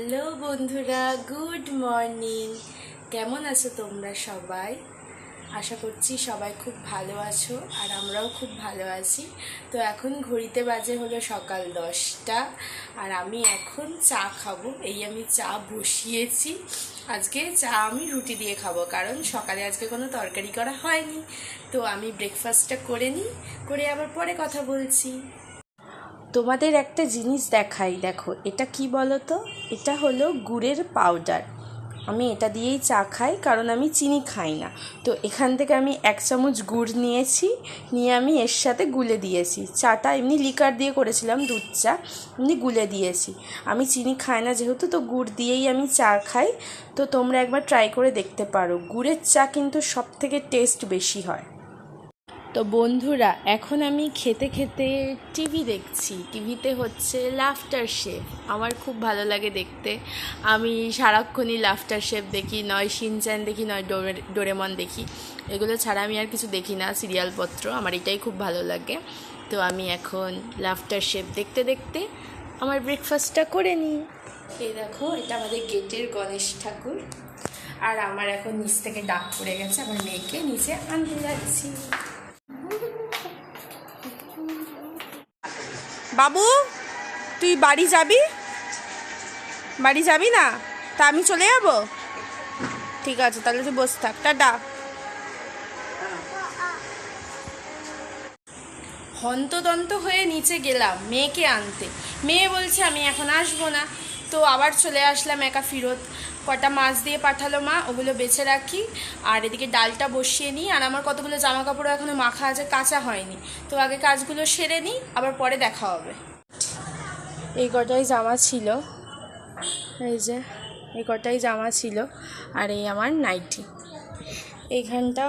Hello বন্ধুরা, good morning. কেমন আছো তোমরা সবাই? আশা করছি সবাই খুব ভালো আছো, আর আমরাও খুব ভালো আছি। তো এখন ঘড়িতে বাজে হলো সকাল 10টা, আর আমি এখন চা খাবো। আমি চা বসিয়েছি। আজকে চা আমি রুটি দিয়ে খাবো, কারণ সকালে আজকে কোনো তরকারি করা হয়নি। তো আমি ব্রেকফাস্টটা করে নিই, করে আবার পরে কথা বলছি। তোমাদের একটা জিনিস দেখাই, দেখো এটা কি বলো তো? এটা হলো গুড়ের পাউডার। আমি এটা দিয়েই চা খাই, কারণ আমি চিনি খাই না। তো এখান থেকে আমি 1 চামচ গুড় নিয়েছি, নিয়ে আমি এর সাথে গুলে দিয়েছি। চাটা এমনি লিকার দিয়ে করেছিলাম, দুধ চা, এমনি গুলে দিয়েছি। আমি চিনি খাই না যেহেতু, তো গুড় দিয়েই আমি চা খাই। তো তোমরা একবার ট্রাই করে দেখতে পারো, গুড়ের চা কিন্তু সব থেকে টেস্ট বেশি হয়। তো বন্ধুরা, এখন আমি খেতে খেতে টিভি দেখছি। টিভিতে হচ্ছে লাফটার শেফ। আমার খুব ভালো লাগে দেখতে। আমি সারাক্ষণই লাফটার শেফ দেখি, নয় শিনচ্যান দেখি, নয় ডোরেমন দেখি। এগুলো ছাড়া আমি আর কিছু দেখি না সিরিয়ালপত্র। আমার এটাই খুব ভালো লাগে। তো আমি এখন লাফটার শেফ দেখতে দেখতে আমার ব্রেকফাস্টটা করে নিই। এই দেখো, এটা আমাদের গেটের গণেশ ঠাকুর। আর আমার এখন নিচ থেকে ডাক পড়ে গেছে, আমার মেয়েকে নিচে আনতে যাচ্ছি। বাবু, তুই বাড়ি যাবি? বাড়ি যাবি না? তা আমি চলে যাব? ঠিক আছে, তাহলে তুই বসে থাক। টাটা। হন্তদন্ত হয়ে নিচে গেলাম মেয়েকে আনতে। মেয়ে বলছে আমি এখন আসবো না। তো আবার চলে আসলাম একা ফিরত। কটা মাছ দিয়ে পাঠালো মা, ওগুলো বেছে রাখি। আর এদিকে ডালটা বসিয়ে নিই। আর আমার কতগুলো জামা কাপড়ও এখনো মাখা আছে, কাঁচা হয়নি। তো আগে কাজগুলো সেরে নিই, আবার পরে দেখা হবে। এই কটাই জামা ছিল, এই কটাই জামা ছিল। আর এই আমার নাইটি, এইখানটা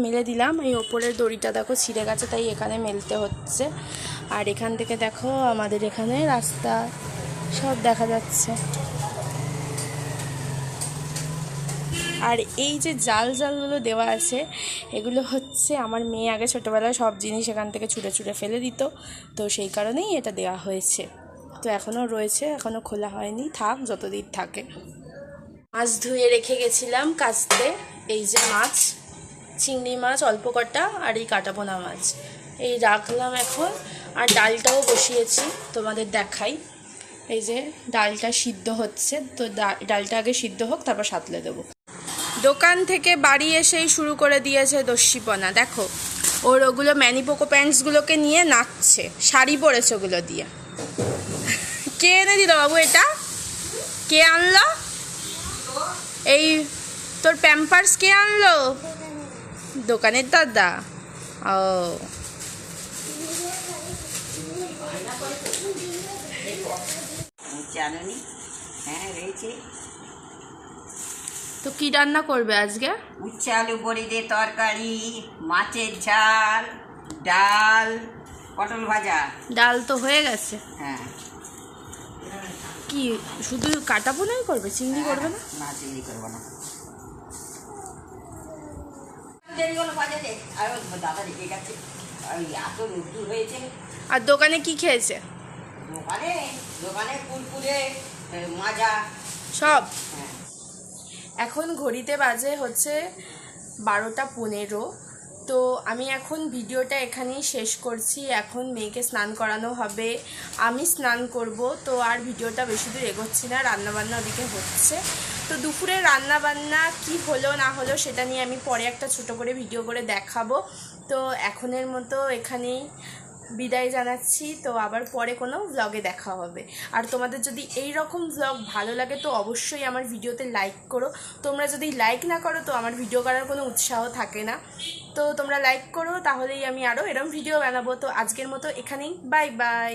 মেলে দিলাম। এই ওপরের দড়িটা দেখো ছিঁড়ে গেছে, তাই এখানে মেলতে হচ্ছে। আর এখান থেকে দেখো আমাদের এখানে রাস্তা সব দেখা যাচ্ছে। আর এই যে জালগুলো দেওয়া আছে, এগুলো হচ্ছে আমার মেয়ে আগে ছোটোবেলায় সব জিনিস এখান থেকে ছুঁড়ে ছুঁড়ে ফেলে দিত। তো সেই কারণেই এটা দেওয়া হয়েছে। তো এখনও রয়েছে, এখনও খোলা হয়নি, থাক যতদিন থাকে। মাছ ধুয়ে রেখে গেছিলাম কাচতে। এই যে মাছ, চিংড়ি মাছ অল্প কটা, আর এই কাটাপোনা মাছ এই রাখলাম এখন। আর ডালটাও বসিয়েছি, তোমাদের দেখাই। এই যে ডালটা সিদ্ধ হচ্ছে, তো ডালটা আগে সিদ্ধ হোক, তারপর সাঁতলে দেবো। দোকান থেকে বাড়ি এসেই শুরু করে দিয়েছে দস্যিপনা। দেখো, ওর ওগুলো ম্যানিপোকো প্যান্টসগুলোকে নিয়ে নাচছে, শাড়ি পরেছে ওগুলো দিয়ে। কে এনে দিল বাবু এটা? কে আনলো এই? তোর প্যাম্পার্স কে আনলো? দোকানের দাদা। ও, তো কি রান্না করবে আজকে? উচ্ছে আলু বড়ি দিয়ে তরকারি, মাছের ঝাল, ডাল, পটল ভাজা। ডাল তো হয়ে গেছে। হ্যাঁ, কি শুধু কাটাপোনাই করবে, চিংড়ি করবে না? না, চিংড়ি করবো না। দেরি হলো বাজারে, আর দাদা রেখে গেছে, এত রোদ্দুর হয়েছে। আর দোকানে কি খেয়েছে? দোকানে দোকানে কুরকুরে, মাজা সব। হ্যাঁ। এখন ঘড়িতে বাজে হচ্ছে 12টা 15। তো আমি এখন ভিডিওটা এখানেই শেষ করছি। এখন মেয়েকে স্নান করানো হবে, আমি স্নান করব। তো আর ভিডিওটা বেশি দূর এগোচ্ছি না, রান্নাবান্না ওদিকে হচ্ছে। তো দুপুরে রান্নাবান্না কি হলো না হলো সেটা নিয়ে আমি পরে একটা ছোট করে ভিডিও করে দেখাবো। তো এখনের মতো এখানেই বিদায় জানাচ্ছি। তো আবার পরে কোনো ভ্লগে দেখা হবে। আর তোমাদের যদি এই রকম ভ্লগ ভালো লাগে তো অবশ্যই আমার ভিডিওতে লাইক করো। তোমরা যদি লাইক না করো তো আমার ভিডিও করার কোনো উৎসাহ থাকে না। তো তোমরা লাইক করো, তাহলেই আমি আরও এরকম ভিডিও বানাবো। তো আজকের মতো এখানেই, বাই বাই।